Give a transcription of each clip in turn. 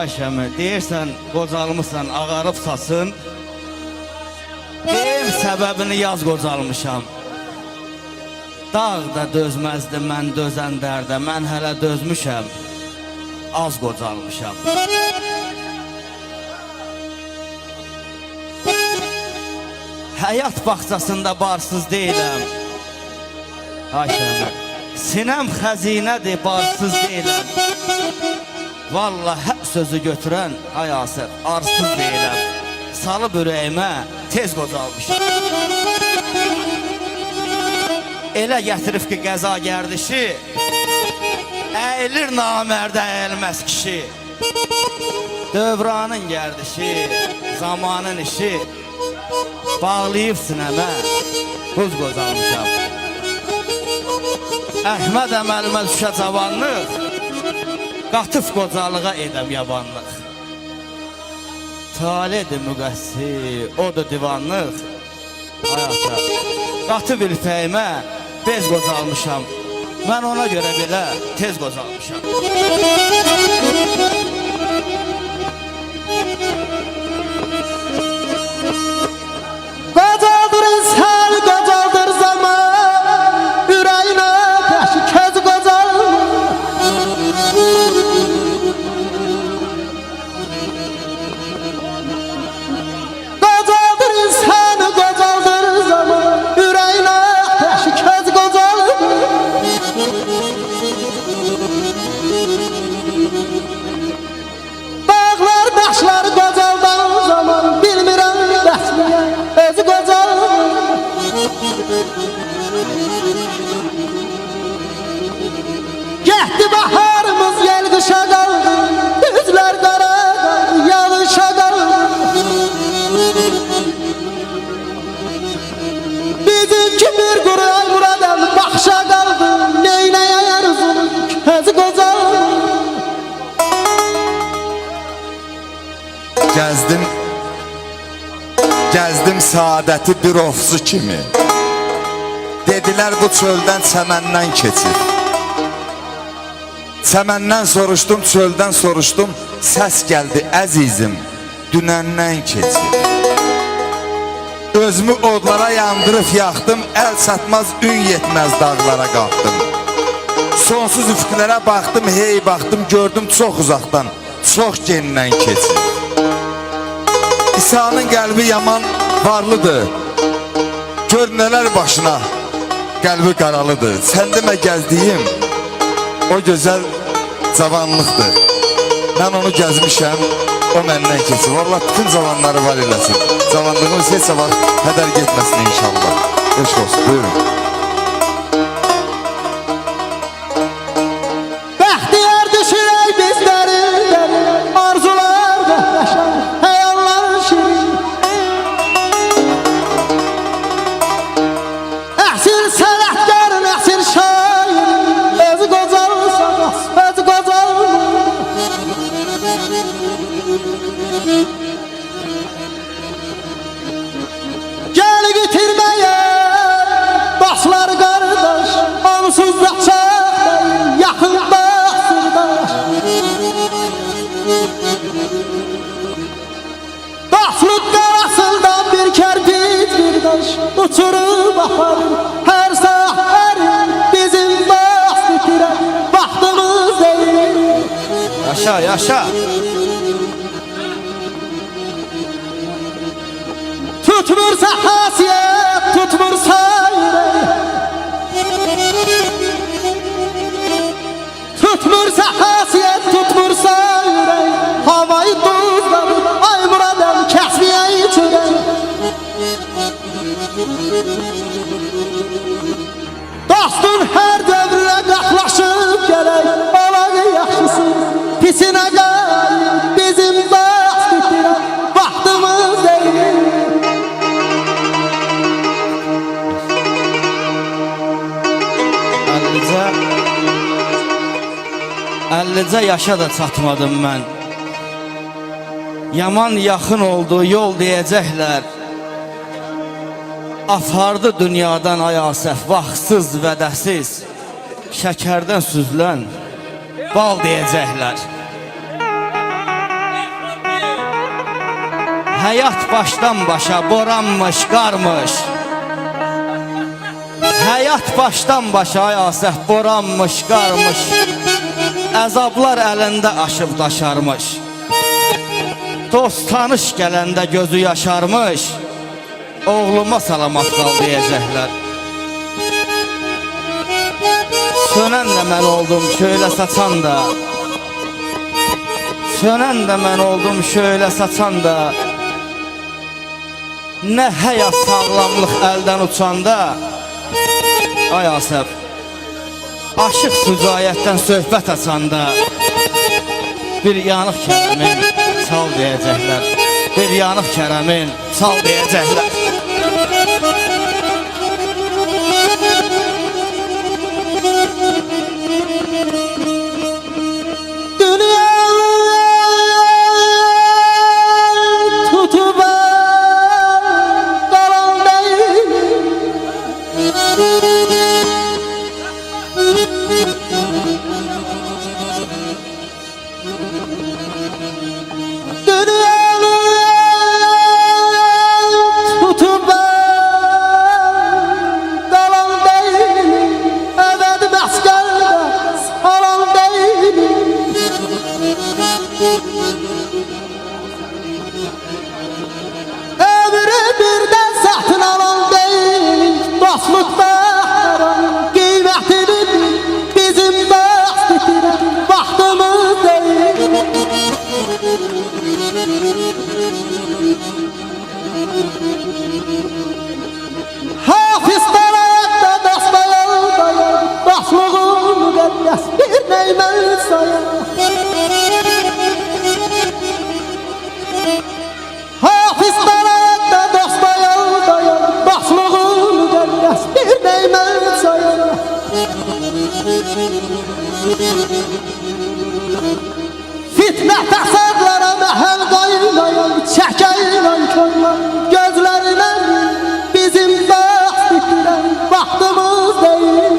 Ayşəmi, deyirsən, qocalmışsan, ağarıb saçın. Deyim, səbəbini yaz qocalmışam. Dağ da dözməzdi mən dözən dərdə, mən hələ dözmüşəm, az qocalmışam. Həyat bağçasında barsız deyiləm. Ayşəmi, sinəm xəzinədir, barsız deyiləm. Vallahi hə sözü götürən, ay Asif, arsız deyiləm. Salıb ürəyimə, tez qocalmışam. Elə gətirib ki, qəza gərdişi, əyilir namərdə əyilməz kişi. Dövranın gərdişi, zamanın işi, bağlayıb sinəmə, buz qocalmışam. Əhməd əməlimə düşə cavanlıq, qatıf qocalığa edəm yabanlıq. Talidir müqəssi, odur divanlıq. Hayata, qatı bilfəyimə bez qocalmışam. Mən ona görə belə tez qocalmışam. Qocaldır insan, qocaldır zaman, ürəyinə təşi köz qocal. Qocaldır insan, qocaldır zaman, ürəyinə təşi köz qocal. Dağlar, daşlar qocaldan zaman, bilmirəm bəsmiyə özü qocal. Getdi baharımız yel qışa qaldı, üzlər qara yağışa qaldı. Bizimki bir quru ay buradan baxışa qaldı, neynəyə yarzını közü qocal. Gəzdim saadəti bir ofsu kimi. Dedilər bu çöldən çəməndən keçir. Çəməndən soruşdum, çöldən soruşdum. Səs gəldi əzizim, dünəndən keçir. Özümü odlara yandırıb yaxdım, əl çatmaz, ün yetməz dağlara qalxdım. Sonsuz üfqlərə baxdım, hey baxdım, gördüm çox uzaqdan, çox genindən keçir. İsa'nın qəlbi yaman varlıdır. Gör nələr başına, qəlbi qaralıdır. Sən demə gəzdiyim o gözəl cavanlıqdır. Mən onu gəzmişəm, o məndən keçir. Vallahi bütün cavanları var eləsin. Cavanlığımız heç zaman hədər getməsin inşallah. Eşq olsun, buyurun. Bəxtiyar düşürək bizlərin, arzular qəhrəşən, həyallar şirin. Əhsil sənətkarın, əhsil şairin, özü qocalsa, özü qocal. Gəl getirməyə, dostlar qardaş, onsuz da çox yaxında sırdaş. Dostluk qarasından bir kərpic bir daş, uçurub aparır hər səhər bizim dost itirər, vaxtımız deyil. Yaşa, yaşa. Tutmursa hasiyet, tutmursa yürek. Tutmursa hasiyet, tutmursa yürek. Havayı tuzladı, ay muradem kesmeye çürek. Dostun her dövrüne qatlaşıb gerek. Olağı yaxşısı, pisine qayıb, bizim dost itirək, vaxtımız deyil. Əllicə yaşa da çatmadım mən. Yaman yaxın oldu yol deyəcəklər. Apardı dünyadan ay Asəf, vaxtsız vədəsiz. Şəkərdən süzülən bal deyəcəklər. Həyat başdan başa boranmış, qarmış. Həyat başdan başa ayasəh boranmış, qarmış. Əzablar əlində aşıb daşarmış. Dost tanış gələndə gözü yaşarmış. Oğluma salamat qal deyəcəklər. Sönən də mən oldum şöyle saçan da. Sönən də mən oldum şöyle saçan da. Nə həyat sağlamlıq əldən uçanda. Ay Asəf, aşıq sücayətdən söhbət açanda. Bir yanıq kərəmin çal deyəcəklər. Bir yanıq kərəmin çal deyəcəklər. Fitnə təsadlara məhəl qaynayan, çəkəyən könlən gözlərinə bizim bəxt bitirən vaxtımız deyil.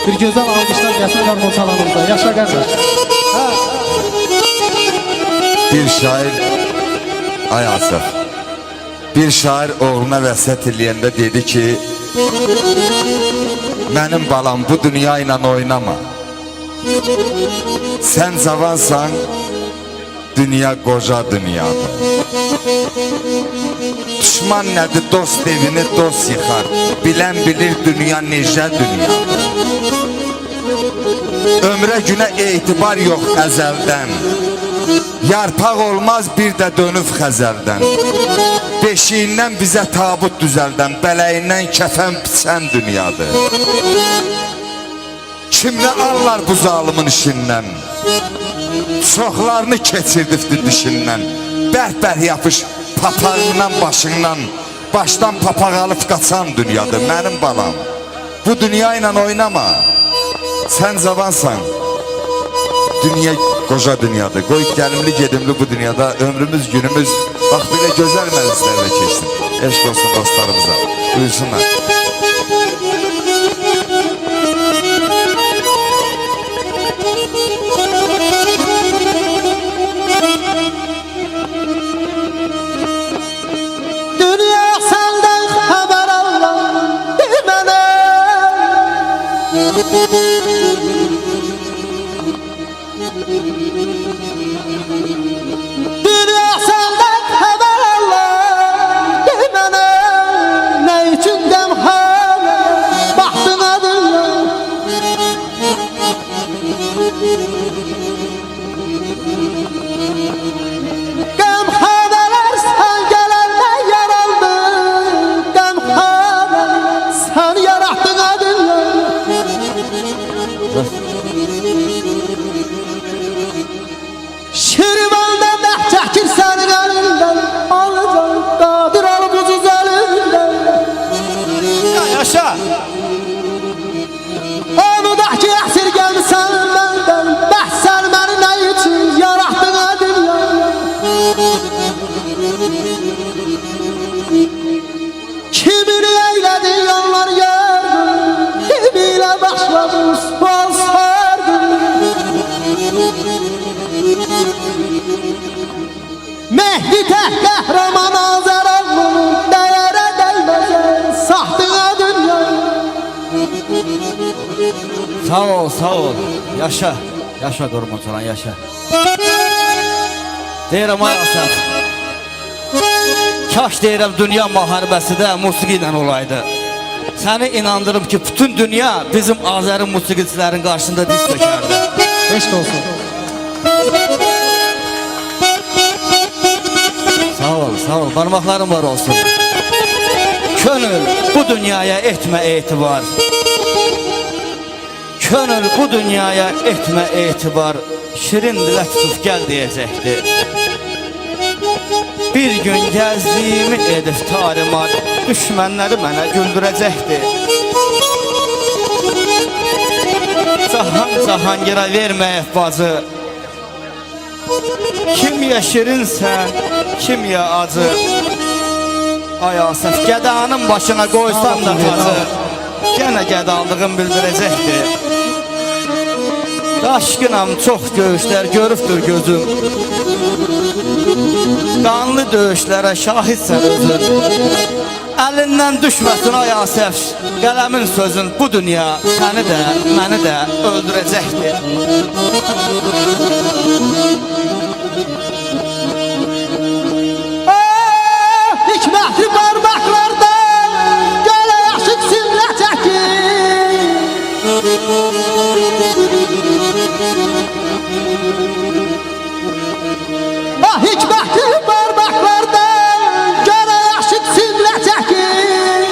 Bir gözəl alqışlar gəlsin qarmon salonunda. Yaşa qardaş. Bir şair, ay Asaf, bir şair oğluna vəsiyyət eləyəndə dedi ki, mənim balam bu dünya ilə oynama. Sən cavansan, dünya qoca dünyadır. Düşman nədir, dost evini dost yıxar. Bilən bilir dünya necə dünyadır. Ömrə günə etibar yox əzəldən. Yarpaq olmaz bir də dönüb xəzəldən. Beşiyindən bizə tabut düzəldən, bələyindən kəfən pisən dünyadır. Kimlə allar bu zalımın işindən? Çoxlarını keçirdibdi dişindən. Bərk-bərk yapış papağından başından. Başdan papaq alıb qaçan dünyadır mənim balam. Bu dünya ilə oynama. Sən cavansan. Dünya qoca dünyadır. Qoy gəlimli gedimli bu dünyada ömrümüz günümüz bax belə gözəl məclislərlə keçsin. Eşq olsun dostlarımıza. Buyursunlar. Dünya səndən xəbər alır demənə. Dünya səndən xəbər alır demənə. Nə üçün qəmxanə baxdın adına? Qəmxanələr sən gələndə yaraldı. Qəmxanələr sən yarattın adına. Şirvanda dəh çəkir sənin əlindən. Alacaq qadir alıb ucuz əlindən. Ya yaşa. Onu da ki əsir gəlmisən məndən. Bəhsən məni nə üçün yarattın adına? Mehdi tək qəhrəman Azəroğlunun dəyərə dəyməz saxtığa dünya. Sağ ol, yaşa. Yaşa Qormonçalan, yaşa. Deyirəm ay Asaf. Kaş deyirəm dünya müharibəsi də musiqi ilə olaydı. Səni inandırım ki, bütün dünya bizim Azəri musiqiçilərin qarşısında diz dökərdi. Eşq olsun. Sağ ol, barmaqlarım var olsun. Könül bu dünyaya etmə etibar. Könül bu dünyaya etmə etibar. Şirin dilə tutub gəl deyəcəkdi. Bir gün gəzdiyimi edib tarimar, düşmənləri mənə güldürəcəkdi. Cahangirə verməyək bacı, kimyə şirinsən, kimyə acı. Ay Asaf, gədanın başına qoysan da tacı, yenə qədalığın bildirəcəkdi. Daşqınam, çox göğüşlər görübdür gözüm. Qanlı döyüşlərə şahidsən özün. Əlindən düşməsin ay Asaf, qələmin sözün. Bu dünya səni də, məni də öldürəcəkdir. Hikmətli parmaqlardan gölə yaşıq simlə çəkir. Hikmətli parmaqlardan gölə yaşıq simlə çəkir.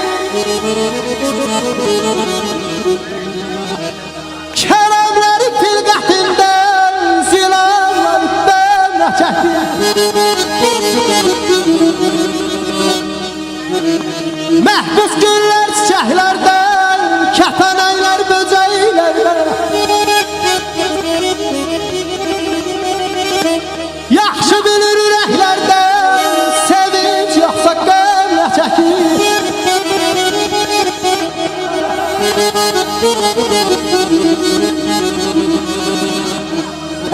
Kərəmləri filqətindən zilanlardan çəkir. Məhbus günlər çiçəklərdən, kəpənəklər böcəklərdən. Yaxşı bilir ürəklərdən, sevinç yoxsa qəmlə çəkir.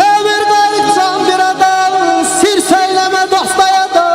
Ömür qalibsan bir adam, sir söyləmə dostaya da.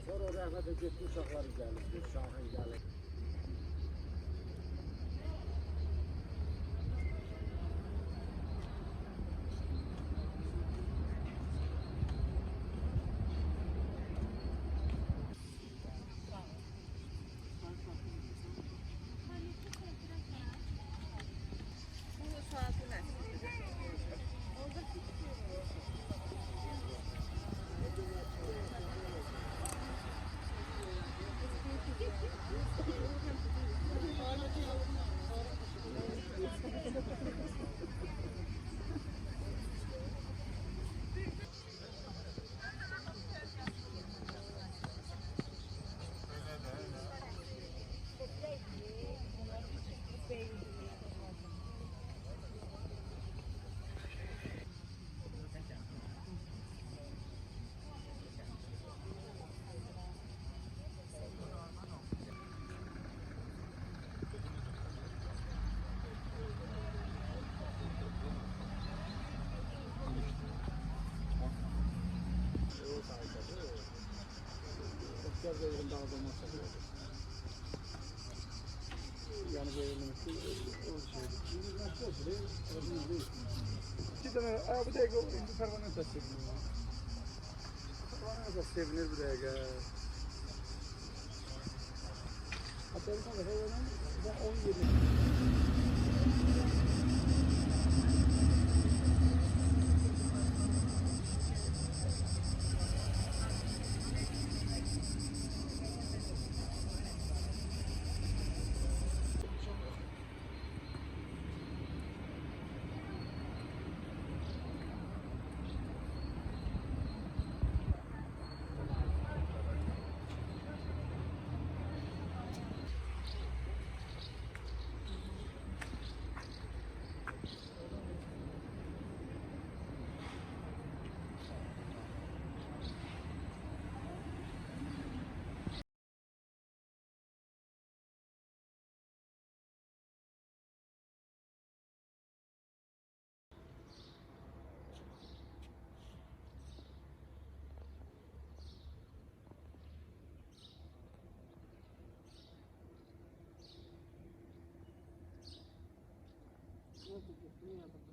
Sonra rəhmətə getdi, uşaqlar gəlir, Şahin gəlir. Thank you. biraz da yerinde aldırmazsa böyle. Yani böyle o şey. İki tane, bu dakika indi permanent seviniyor. Permanent sevinir bu dakika. Hatta bir tane ben 17. Нет, нет, нет.